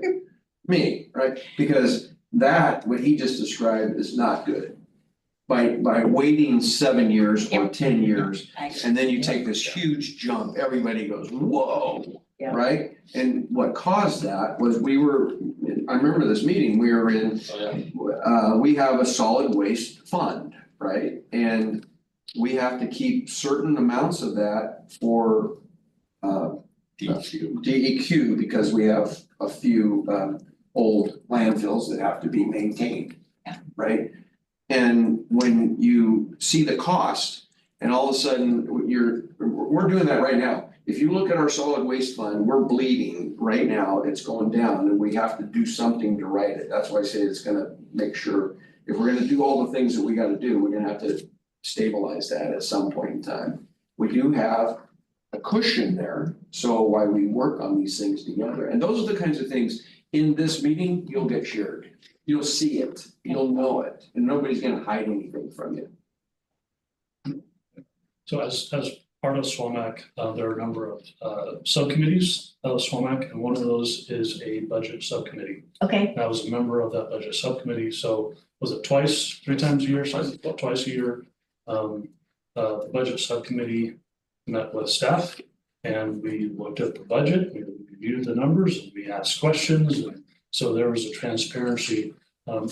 Speaker 5: Me, right? Because that, what he just described is not good. By waiting 7 years or 10 years, and then you take this huge jump, everybody goes, whoa,
Speaker 2: Yeah.
Speaker 5: right? And what caused that was I remember this meeting, we were in, we have a solid waste fund, right? And we have to keep certain amounts of that for DEQ because we have a few old landfills that have to be maintained, right? And when you see the cost and all of a sudden we're doing that right now. If you look at our solid waste fund, we're bleeding right now, it's going down and we have to do something to right it. That's why I say it's gonna make sure, if we're gonna do all the things that we gotta do, we're gonna have to stabilize that at some point in time. We do have a cushion there, so while we work on these things together, and those are the kinds of things in this meeting, you'll get shared. You'll see it, you'll know it, and nobody's gonna hide anything from you.
Speaker 4: So as part of SWAMAC, there are a number of subcommittees of SWAMAC, and one of those is a budget subcommittee.
Speaker 1: Okay,
Speaker 4: I was a member of that budget subcommittee, so was it twice, 3 times a year, twice a year? The budget subcommittee met with staff and we looked at the budget, we reviewed the numbers, and we asked questions, and so there was a transparency. I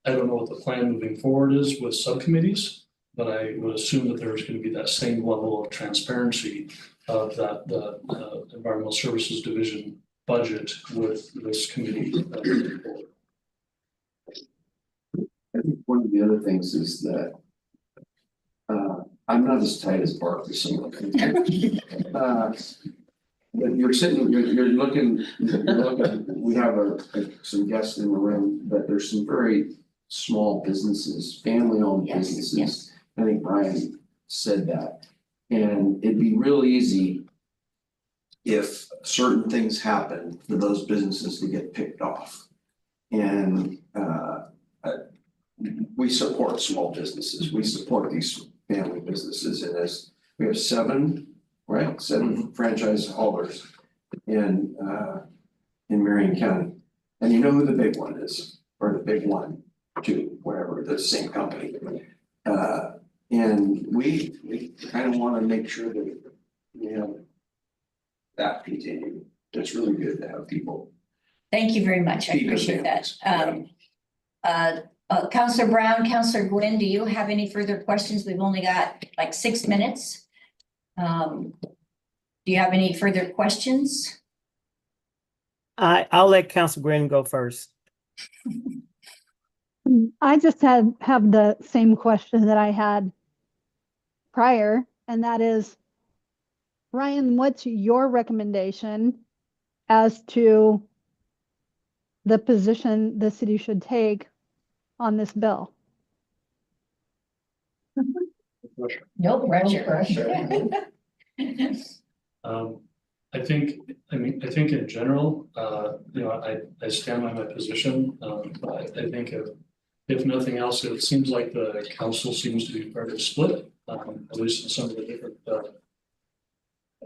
Speaker 4: don't know what the plan moving forward is with subcommittees, but I would assume that there's going to be that same level of transparency of that the Environmental Services Division budget with this committee. Moving forward.
Speaker 5: I think one of the other things is that I'm not as tight as Bart as some of them. But you're sitting, you're looking, we have some guests in the room, but there's some very small businesses, family-owned
Speaker 1: Yes,
Speaker 5: businesses.
Speaker 1: yes.
Speaker 5: I think Brian said that. And it'd be real easy if certain things happen for those businesses to get picked off. And we support small businesses, we support these family businesses, and as we have 7 franchise holders in Marion County. And you know who the big one is, or the big one, 2, whatever, the same company. And we kind of want to make sure that we have that continue. It's really good to have people.
Speaker 1: thank you very much. I
Speaker 5: Feed their
Speaker 1: appreciate that.
Speaker 5: families.
Speaker 1: Counselor Brown, Counselor Gwynn, do you have any further questions? We've only got like 6 minutes. Do you have any further questions?
Speaker 3: I'll let Council Gwynn go first.
Speaker 8: I just have the same question that I had prior. and that is, Ryan, what's your recommendation as to the position the city should take on this bill?
Speaker 1: No pressure.
Speaker 4: I think in general, I stand by my position. I think if nothing else, it seems like the council seems to be fairly split, at least in some of the different,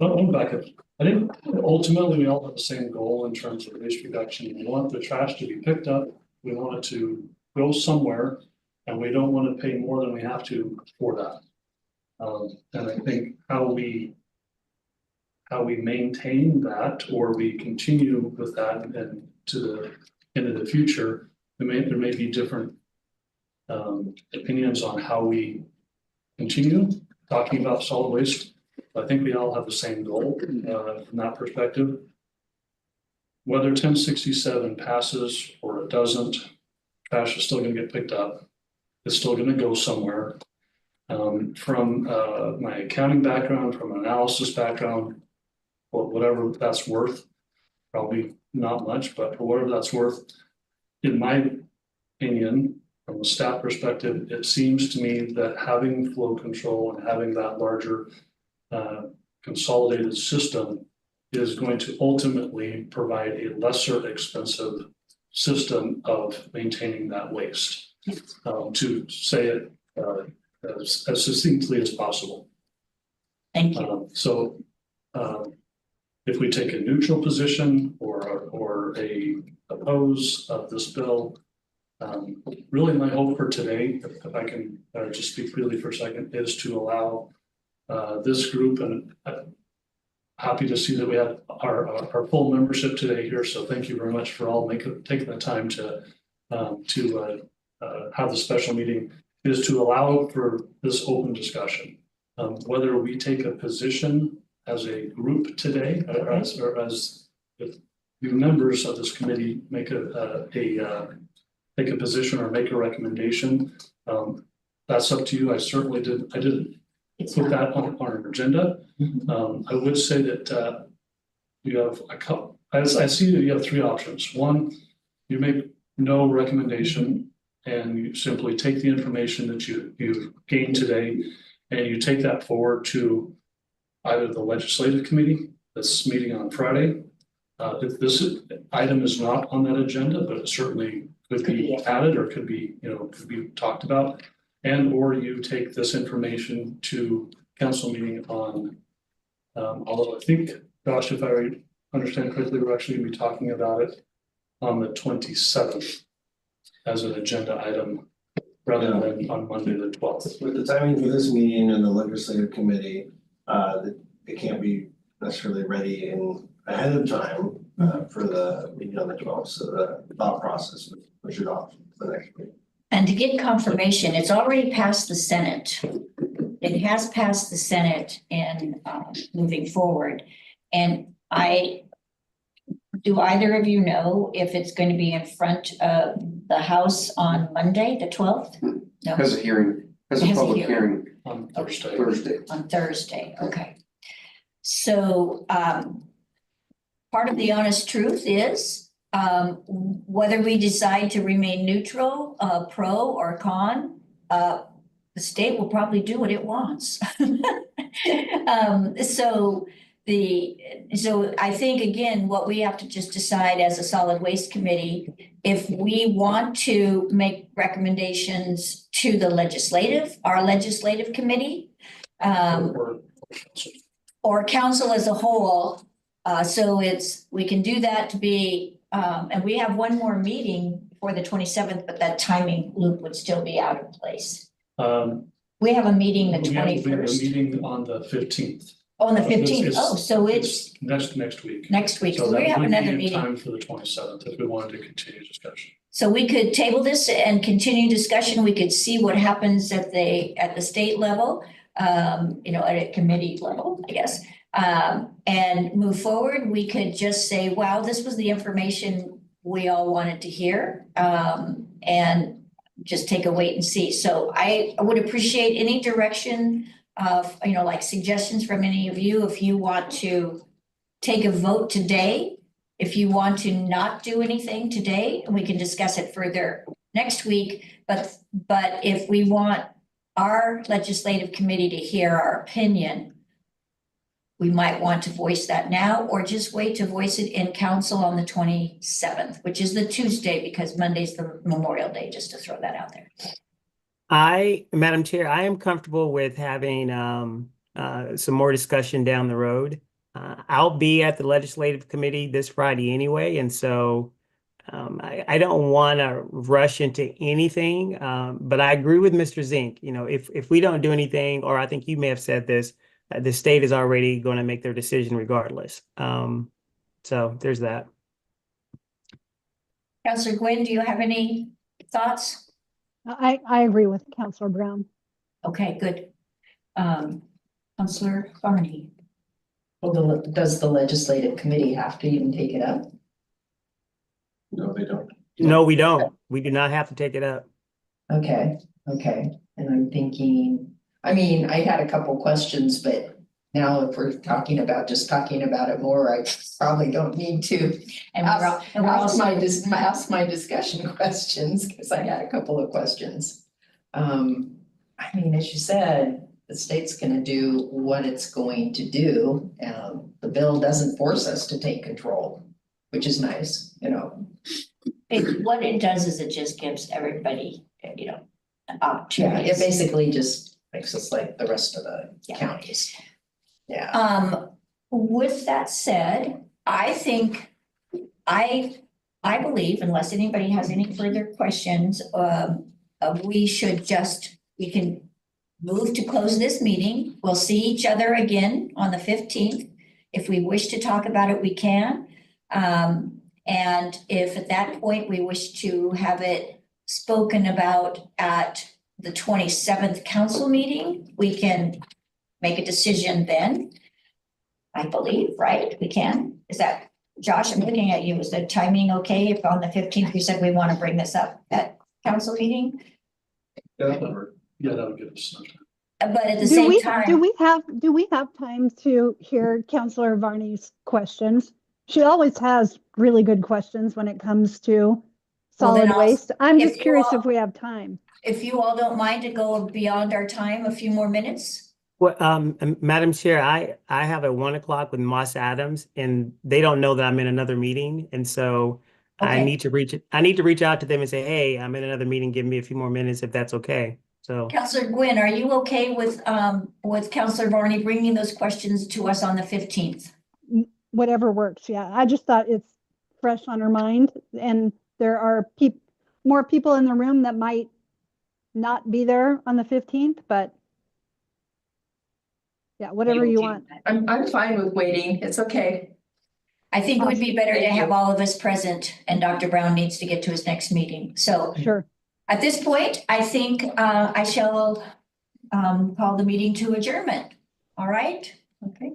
Speaker 4: I'll back up. I think ultimately we all have the same goal in terms of waste reduction. We want the trash to be picked up. We want it to go somewhere, and we don't want to pay more than we have to for that. And I think how we maintain that, or we continue with that and into the future, there may be different opinions on how we continue talking about solid waste. I think we all have the same goal from that perspective. Whether 1067 passes or it doesn't, trash is still going to get picked up. It's still going to go somewhere. From my accounting background, from an analysis background, or whatever that's worth, probably not much, but for whatever that's worth, in my opinion, from a staff perspective, it seems to me that having flow control and having that larger consolidated system is going to ultimately provide a lesser expensive system of maintaining that waste. To say it as succinctly as possible.
Speaker 1: Thank you.
Speaker 4: If we take a neutral position or a oppose of this bill, really my hope for today, if I can just speak freely for a second, is to allow this group, and happy to see that we have our full membership today here. So thank you very much for all taking the time to have the special meeting, is to allow for this open discussion. Whether we take a position as a group today, or as if the members of this committee make take a position or make a recommendation, that's up to you. I certainly didn't put that on our agenda. I would say that you have a couple. I see that you have three options. One, you make no recommendation, and you simply take the information that you've gained today, and you take that forward to either the legislative committee that's meeting on Friday. If this item is not on that agenda, but it certainly could be added or could be talked about, and or you take this information to council meeting on, although I think, Josh, if I understand correctly, we're actually going to be talking about it on the 27th as an agenda item rather than on Monday, the 12th.
Speaker 10: With the timing for this meeting and the legislative committee, it can't be necessarily ready ahead of time for the meeting on the 12th. So the thought process would push it off the next meeting.
Speaker 1: And to get confirmation, it's already passed the Senate. It has passed the Senate in moving forward. And do either of you know if it's going to be in front of the House on Monday, the 12th? No.
Speaker 5: Has a hearing, has a public hearing
Speaker 4: On Thursday.
Speaker 1: On Thursday, okay. So part of the honest truth is whether we decide to remain neutral, pro or con, the state will probably do what it wants. So I think, again, what we have to just decide as a solid waste committee, if we want to make recommendations to the our legislative committee, or council as a whole. So we can do that to be, and we have one more meeting for the 27th, but that timing loop would still be out of place. We have a meeting the 21st.
Speaker 4: We have a meeting on the 15th.
Speaker 1: Oh, on the 15th.
Speaker 4: It's-
Speaker 1: Oh, so it's
Speaker 4: next week.
Speaker 1: next week.
Speaker 4: So
Speaker 1: So we
Speaker 4: that
Speaker 1: have
Speaker 4: would
Speaker 1: another
Speaker 4: be in
Speaker 1: meeting.
Speaker 4: time for the 27th if we wanted to continue discussion.
Speaker 1: So we could table this and continue discussion. We could see what happens at the state level, at a committee level, I guess. And move forward. We could just say, wow, this was the information we all wanted to hear. And just take a wait and see. So I would appreciate any direction of, like suggestions from any of you, if you want to take a vote today, if you want to not do anything today, and we can discuss it further next week. But if we want our legislative committee to hear our opinion, we might want to voice that now, or just wait to voice it in council on the 27th, which is the Tuesday, because Monday's the Memorial Day, just to throw that out there.
Speaker 3: Madam Chair, I am comfortable with having some more discussion down the road. I'll be at the Legislative Committee this Friday anyway, and so I don't want to rush into anything, but I agree with Mr. Zink. If we don't do anything, or I think you may have said this, the state is already going to make their decision regardless. So there's that.
Speaker 1: Councillor Gwynn, do you have any thoughts?
Speaker 8: I agree with Counselor Brown.
Speaker 1: Okay, good. Councillor Barney.
Speaker 2: Well, does the legislative committee have to even take it up?
Speaker 10: No, they don't.
Speaker 3: No, we don't. We do not have to take it up.
Speaker 2: Okay, and I'm thinking, I mean, I had a couple questions, but now if we're talking about it more, I probably don't need to
Speaker 1: And
Speaker 2: ask my discussion questions, because I had a couple of questions. I mean, as you said, the state's gonna do what it's going to do. The bill doesn't force us to take control, which is nice,
Speaker 1: what it does is it just gives everybody, an
Speaker 2: Yeah,
Speaker 1: opportunity.
Speaker 2: it basically just makes us like the rest of the
Speaker 1: Yeah.
Speaker 2: counties. Yeah.
Speaker 1: With that said, I think, I believe, unless anybody has any further questions, we can move to close this meeting. We'll see each other again on the 15th. If we wish to talk about it, we can. And if at that point we wish to have it spoken about at the 27th council meeting, we can make a decision then. I believe, right? We can. Is that, Josh, I'm looking at you. Is the timing okay if on the 15th we said we want to bring this up at council meeting?
Speaker 4: Yeah, that would give us some time.
Speaker 1: But at the
Speaker 8: Do
Speaker 1: same
Speaker 8: we
Speaker 1: time.
Speaker 8: do we have time to hear Counselor Varney's questions? She always has really good questions when it comes to
Speaker 1: Well, then
Speaker 8: solid waste. I'm
Speaker 1: if
Speaker 8: just
Speaker 1: you
Speaker 8: curious
Speaker 1: all-
Speaker 8: if we have time.
Speaker 1: If you all don't mind to go beyond our time, a few more minutes?
Speaker 3: Well, Madam Chair, I have a 1 o'clock with Moss Adams, and they don't know that I'm in another meeting, and so I
Speaker 1: Okay.
Speaker 3: need to reach out to them and say, hey, I'm in another meeting. Give me a few more minutes if that's okay. So
Speaker 1: Councillor Gwynn, are you okay with Councillor Varney bringing those questions to us on the 15th?
Speaker 8: Whatever works, yeah. I just thought it's fresh on her mind, and there are more people in the room that might not be there on the 15th, but yeah, whatever you want.
Speaker 2: I'm fine with waiting. It's okay.
Speaker 1: I think it would be better to
Speaker 2: Thank
Speaker 1: have
Speaker 2: you.
Speaker 1: all of us present, and Dr. Brown needs to get to his next meeting. So
Speaker 8: Sure.
Speaker 1: at this point, I think I shall call the meeting to adjournment. All right? Okay.